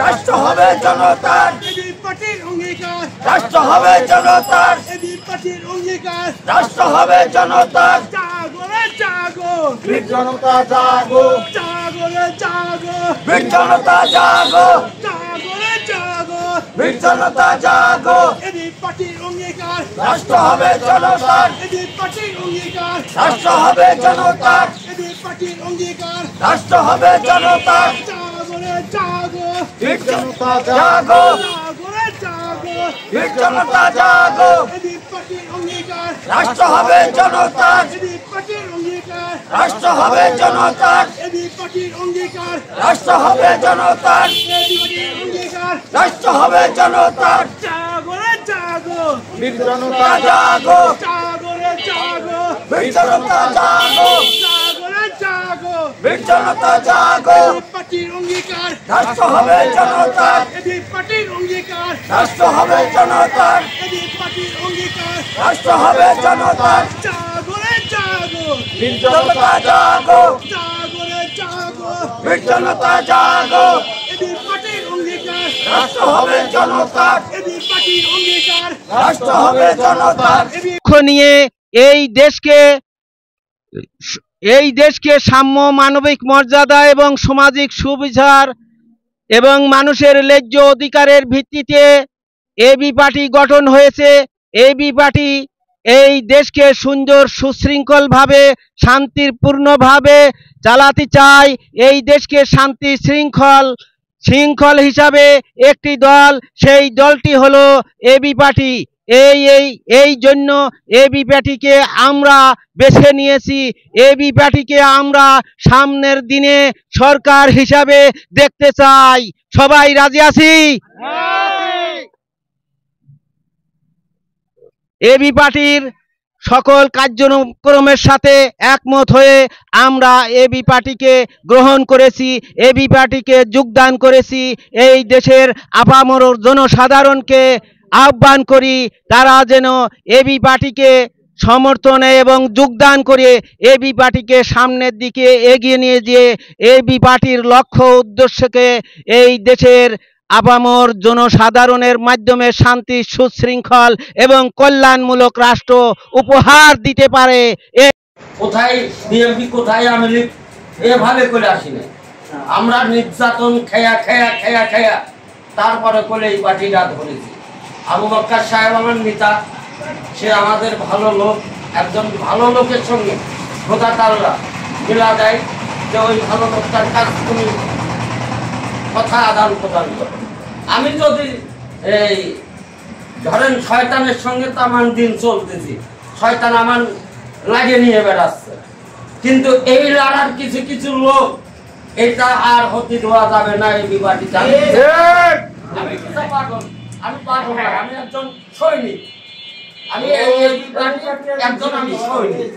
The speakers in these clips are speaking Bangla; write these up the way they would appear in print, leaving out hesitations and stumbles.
রাষ্ট্র হবে জনতার, এবি পার্টির অঙ্গীকার। রাষ্ট্র হবে জনতার, এবি পার্টির অঙ্গীকার। রাষ্ট্র হবে জনতার। জাগো রে জাগো, বীর জনতা জাগো, জাগো রে জাগো, বীর জনতা জাগো, জাগো রে জাগো। বীর জনতা জাগো। এবি পার্টির অঙ্গীকার। রাষ্ট্র হবে জনতার, এবি পার্টির অঙ্গীকার। রাষ্ট্র হবে জনতার, এবি পার্টির অঙ্গীকার। রাষ্ট্র হবে জনতার। জাগো রে জাগো, বীর জনতা জাগো, জাগো রে জাগো। বীর জনতা জাগো। এবি পার্টির অঙ্গীকার। রাষ্ট্র হবে জনতার, এবি পার্টির অঙ্গীকার। রাষ্ট্র হবে জনতার, এবি পার্টির অঙ্গীকার। রাষ্ট্র হবে জনতার, এবি পার্টির অঙ্গীকার। রাষ্ট্র হবে জনতার। জাগো রে জাগো, বীর জনতা জাগো, জাগো রে জাগো, বীর জনতা জাগো, জাগো রে জাগো। বীর জনতা জাগো। এবি পার্টির অঙ্গীকার। রাষ্ট্র হবে জনতার, এবি পার্টির অঙ্গীকার। রাষ্ট্র হবে জনতার, এবি পার্টির অঙ্গীকার। রাষ্ট্র হবে জনতার। জাগো রে জাগো, বীর জনতা জাগো, জাগো রে জাগো। বীর জনতা জাগো। এবি পার্টির অঙ্গীকার। রাষ্ট্র হবে জনতার, এবি পার্টির অঙ্গীকার। রাষ্ট্র হবে জনতার। এবি নিয়ে এই দেশকে সাম্য, মানবিক মর্যাদা এবং সামাজিক সুবিচার এবং মানুষের ন্যায্য অধিকারের ভিত্তিতে এবি পার্টি গঠন হয়েছে। এবি পার্টি এই দেশকে সুন্দর সুশৃঙ্খলভাবে শান্তিপূর্ণভাবে চালাতে চায়। এই দেশকে শান্তি শৃঙ্খল হিসাবে একটি দল, সেই দলটি হলো এবি পার্টি। এই জন্য এবি পার্টিকে আমরা বেছে নিয়েছি। এবি পার্টিকে আমরা সামনের দিনে সরকার হিসাবে দেখতে চাই। সবাই রাজি আছি? এবি পার্টির সকল কার্যক্রমের সাথে একমত হয়ে আমরা এবি পার্টিকে গ্রহণ করেছি, এবি পার্টিকে যোগদান করেছি। এই দেশের আপামর জনসাধারণকে আহ্বান করি তারা যেন এবি পার্টিকে সমর্থনে এবং যোগদান করে এবি পার্টিকে সামনের দিকে এগিয়ে নিয়ে যেয়ে এবি পার্টির লক্ষ্য উদ্দেশ্যকে এই দেশের আপামর জনসাধারণের মাধ্যমে শান্তি, সুশৃঙ্খল এবং কল্যাণমূলক রাষ্ট্র উপহার দিতে পারে। কোথায় বিএনপি, কোথায় আওয়ামী লীগ, এভাবে করে আসি না। আমরা নির্যাতন খেয়া তারপরে করে এই পার্টিটা ধরেছি। আবু বক্কর সাহেব আমার নেতা, সে আমাদের ভালো লোক। একজন ভালো লোকের সঙ্গে খোদা তাআলা মিলা দেয় যে ওই ভালো লোকটার কাছ তুমি কথা আদান প্রদান করো। আমি যদি এই ধরেন শয়তানের সঙ্গে তো আমার দিন চলতেছি, শয়তান আমার লাগিয়ে নিয়ে বেড়াচ্ছে, কিন্তু এই লড়ার কিছু কিছু লোক এটা আর হতে দেওয়া যাবে না। এই বিবাদীটা আমি পাগল, আমি একজন সৈনিক, আমি একজন সৈনিক।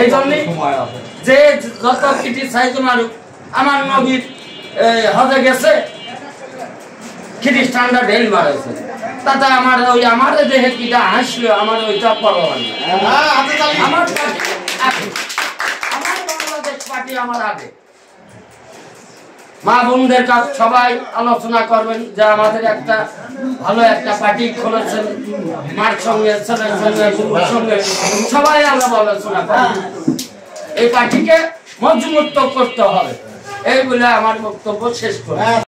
এই জন্য যে যত ক্রিটিসাইজ মারুক, আমার নবীর হজে গেছে, খ্রিস্টানরা ঢেল মারেছে, তাতে আমার দেহে কিটা হাসলো, আমার ওইটা পরোয়া নেই। আমার বাংলাদেশ পার্টি আমার আগে। মা বোনদের কাছে সবাই আলোচনা করবেন যে আমাদের একটা ভালো একটা পার্টি খুলেছেন, মার সঙ্গে, ছেলের সঙ্গে, বুড়োর সঙ্গে সবাই আমরা আলোচনা করব। এই পার্টিকে মজবুত করতে হবে, এই বলে আমার বক্তব্য শেষ করি।